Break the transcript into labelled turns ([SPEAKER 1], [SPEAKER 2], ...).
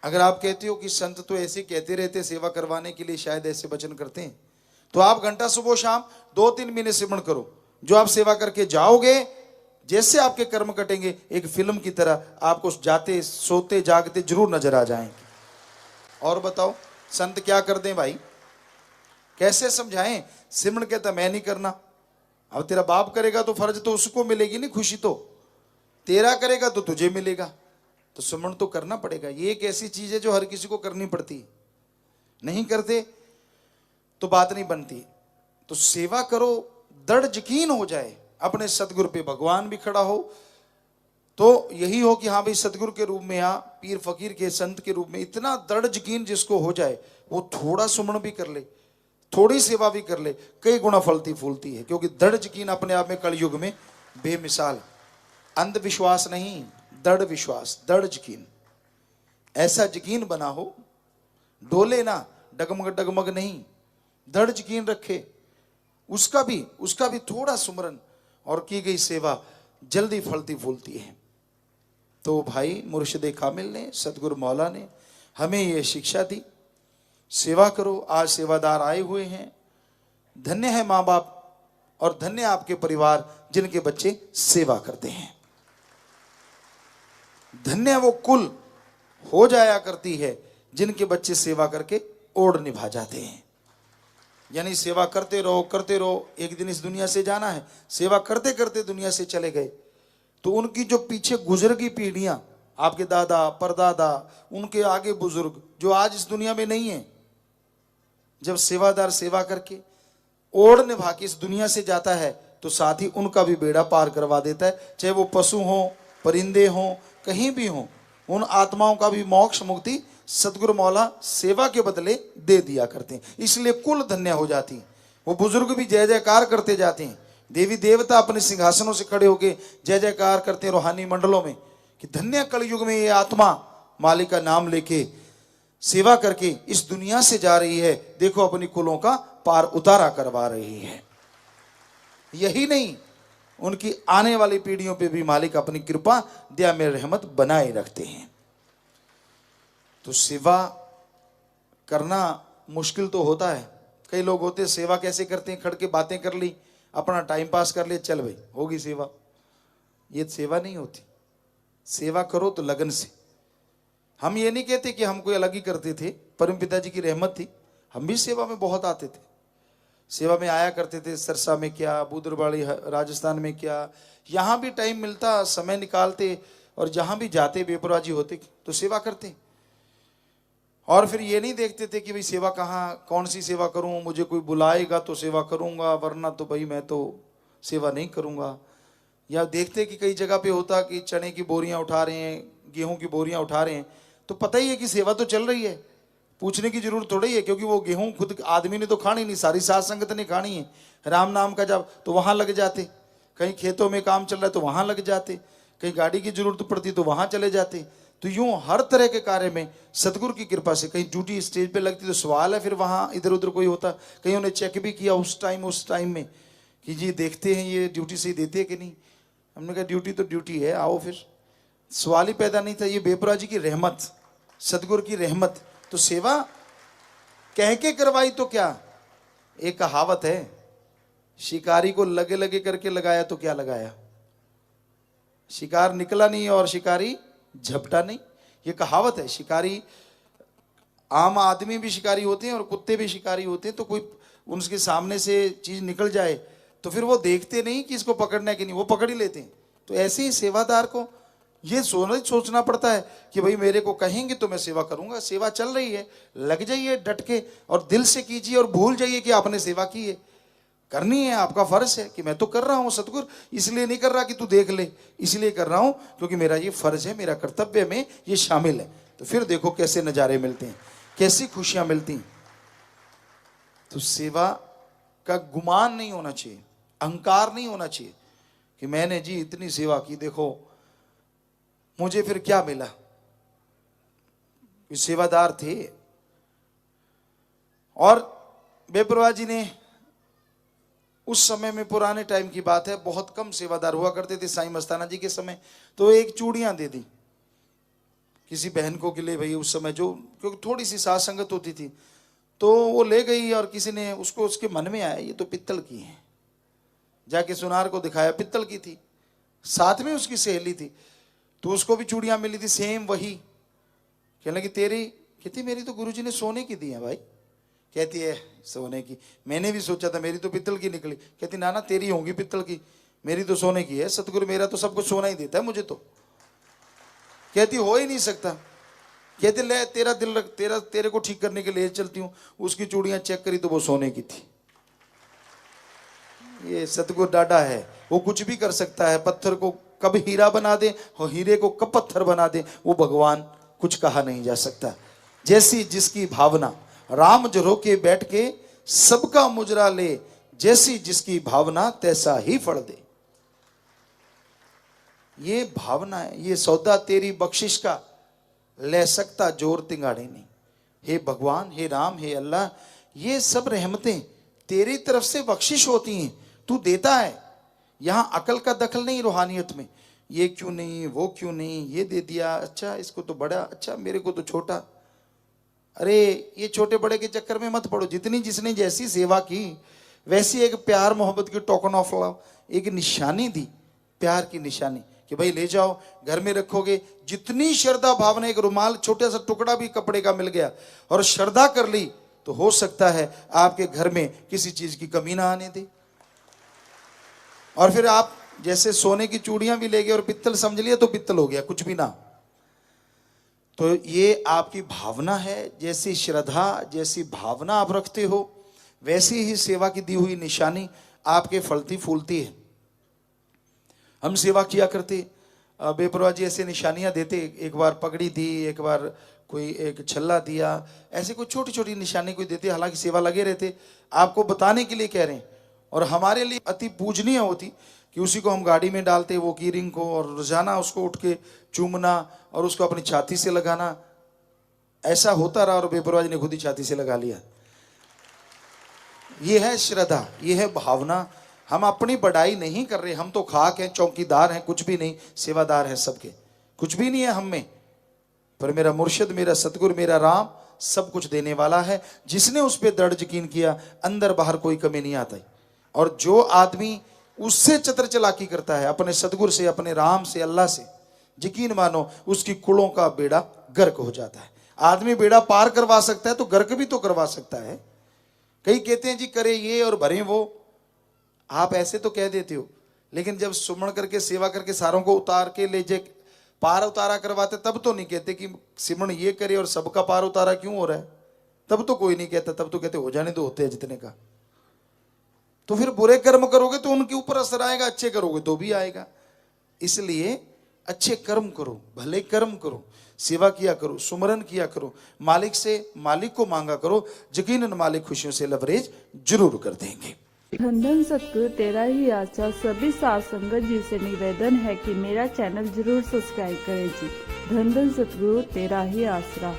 [SPEAKER 1] अगर आप कहते हो कि संत तो ऐसे कहते रहते सेवा करवाने के लिए, शायद ऐसे वचन करते हैं, तो आप घंटा सुबह शाम 2-3 महीने सिमरण करो। जो आप सेवा करके जाओगे, जैसे आपके कर्म कटेंगे, एक फिल्म की तरह आपको जाते सोते जागते जरूर नजर आ जाएंगे। और बताओ संत क्या कर दें भाई, कैसे समझाएं? सिमरण कहता मैं नहीं करना। अब तेरा बाप करेगा तो फर्ज तो उसको मिलेगी नहीं, खुशी तो तेरा करेगा तो तुझे मिलेगा, तो सिमरण तो करना पड़ेगा। ये एक ऐसी चीज है जो हर किसी को करनी पड़ती है, नहीं करते तो बात नहीं बनती। तो सेवा करो, दृढ़ यकीन हो जाए अपने सतगुरु पे, भगवान भी खड़ा हो तो यही हो कि हाँ भाई सतगुरु के रूप में या पीर फकीर के संत के रूप में इतना दृढ़ यकीन जिसको हो जाए, वो थोड़ा सुमरण भी कर ले, थोड़ी सेवा भी कर ले, कई गुना फलती फूलती है। क्योंकि दृढ़ यकीन अपने आप में कलयुग में बेमिसाल। अंधविश्वास नहीं, दृढ़ विश्वास, दृढ़ यकीन। ऐसा यकीन बना हो, डोले ना, डगमग डगमग नहीं, दृढ़ यकीन रखे। उसका भी थोड़ा सुमरन और की गई सेवा जल्दी फलती फूलती है। तो भाई मुर्शिद कामिल ने, सतगुरु मौला ने हमें ये शिक्षा दी, सेवा करो। आज सेवादार आए हुए हैं, धन्य है माँ बाप और धन्य आपके परिवार जिनके बच्चे सेवा करते हैं। धन्य वो कुल हो जाया करती है जिनके बच्चे सेवा करके ओढ़ निभा जाते हैं। यानी सेवा करते रहो, एक दिन इस दुनिया से जाना है। सेवा करते करते दुनिया से चले गए तो उनकी जो पीछे गुजरगी पीढ़ियां, आपके दादा परदादा, उनके आगे बुजुर्ग जो आज इस दुनिया में नहीं है, जब सेवादार सेवा करके ओढ़ निभा के इस दुनिया से जाता है तो साथ ही उनका भी बेड़ा पार करवा देता है। चाहे वो पशु हो, परिंदे हो, कहीं भी हो, उन आत्माओं का भी मोक्ष मुक्ति सतगुरु मौला सेवा के बदले दे दिया करते हैं। इसलिए कुल धन्य हो जाती है। वो बुजुर्ग भी जय जयकार करते जाते हैं, देवी देवता अपने सिंहासनों से खड़े होकर जय जयकार करते हैं रूहानी मंडलों में कि धन्य कलयुग में ये आत्मा मालिक का नाम लेके सेवा करके इस दुनिया से जा रही है। देखो अपनी कुलों का पार उतारा करवा रही है। यही नहीं, उनकी आने वाली पीढ़ियों पे भी मालिक अपनी कृपा दया में रहमत बनाए रखते हैं। तो सेवा करना मुश्किल तो होता है। कई लोग होते हैं सेवा कैसे करते हैं, खड़ के बातें कर ली, अपना टाइम पास कर ले, चल भाई होगी सेवा। ये सेवा नहीं होती। सेवा करो तो लगन से। हम ये नहीं कहते कि हम कोई अलग ही करते थे, परम पिताजी की रहमत थी, हम भी सेवा में बहुत आते थे, सेवा में आया करते थे। सरसा में क्या, बूदरवाड़ी राजस्थान में क्या, यहाँ भी टाइम मिलता समय निकालते और जहाँ भी जाते बेपरवाजी होते तो सेवा करते। और फिर ये नहीं देखते थे कि भाई सेवा कहाँ, कौन सी सेवा करूँ, मुझे कोई बुलाएगा तो सेवा करूँगा वरना तो भाई मैं तो सेवा नहीं करूँगा। या देखते कि कई जगह पे होता कि चने की बोरियां उठा रहे हैं, गेहूं की बोरियां उठा रहे हैं, तो पता ही है कि सेवा तो चल रही है, पूछने की जरूरत थोड़ी है। क्योंकि वो गेहूं खुद आदमी ने तो खानी नहीं, सारी साध संगत ने खानी है। राम नाम का जब तो वहां लग जाते, कहीं खेतों में काम चल रहा है तो वहां लग जाते, कहीं गाड़ी की जरूरत पड़ती तो वहां चले जाते। तो यूं हर तरह के कार्य में सतगुरु की कृपा से, कहीं ड्यूटी स्टेज पे लगती तो सवाल है फिर वहां इधर उधर कोई होता, कहीं उन्हें चेक भी किया उस टाइम में कि जी देखते हैं ये ड्यूटी सही देते हैं कि नहीं। हमने कहा ड्यूटी तो ड्यूटी है, आओ। फिर सवाल ही पैदा नहीं था। ये बेपरा जी की रहमत, सतगुरु की रहमत। तो सेवा कह के करवाई तो क्या, एक कहावत है, शिकारी को लगे लगे करके लगाया तो क्या लगाया, शिकार निकला नहीं और शिकारी झपटा नहीं। ये कहावत है। शिकारी, आम आदमी भी शिकारी होते हैं और कुत्ते भी शिकारी होते हैं। तो कोई उनके सामने से चीज निकल जाए तो फिर वो देखते नहीं कि इसको पकड़ना है कि नहीं, वो पकड़ ही लेते हैं। तो ऐसे ही सेवादार को ये सोचना पड़ता है कि भाई मेरे को कहेंगे तो मैं सेवा करूंगा। सेवा चल रही है, लग जाइए डट के और दिल से कीजिए और भूल जाइए कि आपने सेवा की है। करनी है, आपका फर्ज है कि मैं तो कर रहा हूं सतगुरु, इसलिए नहीं कर रहा कि तू देख ले, इसलिए कर रहा हूं क्योंकि मेरा ये फर्ज है, मेरा कर्तव्य में ये शामिल है। तो फिर देखो कैसे नजारे मिलते हैं, कैसी खुशियां मिलती हैं। तो सेवा का गुमान नहीं होना चाहिए, अहंकार नहीं होना चाहिए कि मैंने जी इतनी सेवा की, देखो मुझे फिर क्या मिला। सेवादार थे और बेपरवाह जी ने उस समय में, पुराने टाइम की बात है, बहुत कम सेवादार हुआ करते थे। साईं मस्ताना जी के समय तो एक चूड़ियां दे दी किसी बहन को के लिए भाई उस समय जो, क्योंकि थोड़ी सी साथ संगत होती थी, तो वो ले गई और किसी ने उसको, उसके मन में आया ये तो पित्तल की है, जाके सुनार को दिखाया, पित्तल की थी, साथ में उसकी सहेली थी, तो उसको भी चूड़ियां मिली थी सेम वही। कहने लगी तेरी, कहती मेरी तो गुरुजी ने सोने की दी है भाई। कहती है सोने की, मैंने भी सोचा था मेरी तो पित्तल की निकली। कहती ना ना तेरी होंगी पित्तल की, मेरी तो सोने की है, सतगुरु मेरा तो सब कुछ सोना ही देता है मुझे तो। कहती हो ही नहीं सकता। कहती ले तेरा दिल रख, तेरे को ठीक करने के लिए चलती हूँ। उसकी चूड़ियां चेक करी तो वो सोने की थी। ये सतगुरु डाडा है, वो कुछ भी कर सकता है, पत्थर को कब हीरा बना दे और हीरे को कब पत्थर बना दे, वो भगवान, कुछ कहा नहीं जा सकता। जैसी जिसकी भावना, राम जो रोके बैठ के सबका मुजरा ले, जैसी जिसकी भावना तैसा ही फल दे। ये भावना है, ये सौदा तेरी बख्शिश का, ले सकता जोर तिंगाड़े नहीं। हे भगवान, हे राम, हे अल्लाह, ये सब रहमतें तेरी तरफ से बख्शिश होती हैं, तू देता है। यहां अकल का दखल नहीं रूहानियत में, ये क्यों नहीं, वो क्यों नहीं, ये दे दिया, अच्छा इसको तो बड़ा, अच्छा मेरे को तो छोटा। अरे ये छोटे बड़े के चक्कर में मत पड़ो। जितनी जिसने जैसी सेवा की वैसी एक प्यार मोहब्बत की टोकन ऑफ लव, एक निशानी दी, प्यार की निशानी, कि भाई ले जाओ, घर में रखोगे। जितनी श्रद्धा भावना, एक रुमाल छोटा सा टुकड़ा भी कपड़े का मिल गया और श्रद्धा कर ली, तो हो सकता है आपके घर में किसी चीज की कमी ना आने दे। और फिर आप जैसे सोने की चूड़ियां भी ले गए और पित्तल समझ लिया तो पित्तल हो गया, कुछ भी ना। तो ये आपकी भावना है, जैसी श्रद्धा, जैसी भावना आप रखते हो, वैसी ही सेवा की दी हुई निशानी आपके फलती फूलती है। हम सेवा किया करते, बेपरवाह जी ऐसे निशानियां देते, एक बार पगड़ी दी, एक बार कोई एक छल्ला दिया, ऐसे कोई छोटी छोटी निशानी कोई देते, हालांकि सेवा लगे रहते, आपको बताने के लिए कह रहे हैं। और हमारे लिए अति पूजनीय होती कि उसी को हम गाड़ी में डालते, वो कीरिंग को, और रोजाना उसको उठ के चूमना और उसको अपनी छाती से लगाना। ऐसा होता रहा और बेपरवाह जी ने खुद ही छाती से लगा लिया। ये है श्रद्धा, ये है भावना। हम अपनी बढ़ाई नहीं कर रहे, हम तो खाक हैं, चौकीदार हैं, कुछ भी नहीं, सेवादार हैं सबके, कुछ भी नहीं है हम में। पर मेरा मुर्शिद, मेरा सतगुरु, मेरा राम सब कुछ देने वाला है। जिसने उस पर दृढ़ यकीन किया, अंदर बाहर कोई कमी नहीं आता। और जो आदमी उससे चतर चालाकी करता है, अपने सतगुरु से, अपने राम से, अल्लाह से, यकीन मानो उसकी कुलों का बेड़ा गर्क हो जाता है। आदमी बेड़ा पार करवा सकता है तो गर्क भी तो करवा सकता है। कई कहते हैं जी करे ये और भरे वो, आप ऐसे तो कह देते हो, लेकिन जब सुमण करके सेवा करके सारों को उतार के ले जाए, पार उतारा करवाते, तब तो नहीं कहते कि सिमरण ये करे और सबका पार उतारा क्यों हो रहा है, तब तो कोई नहीं कहता, तब तो कहते हो जाने दो, होते हैं जितने का। तो फिर बुरे कर्म करोगे तो उनके ऊपर असर आएगा, अच्छे करोगे तो भी आएगा। इसलिए अच्छे कर्म करो, भले कर्म करो, सेवा किया करो, सुमरन किया करो, मालिक से, मालिक को मांगा करो, यकीनन मालिक खुशियों से लवरेज जरूर कर देंगे।
[SPEAKER 2] धन धन सतगुरु तेरा ही आशा। सभी साध संगत जी से निवेदन है कि मेरा चैनल जरूर सब्सक्राइब करें जी। धन धन सतगुरु तेरा ही आसरा।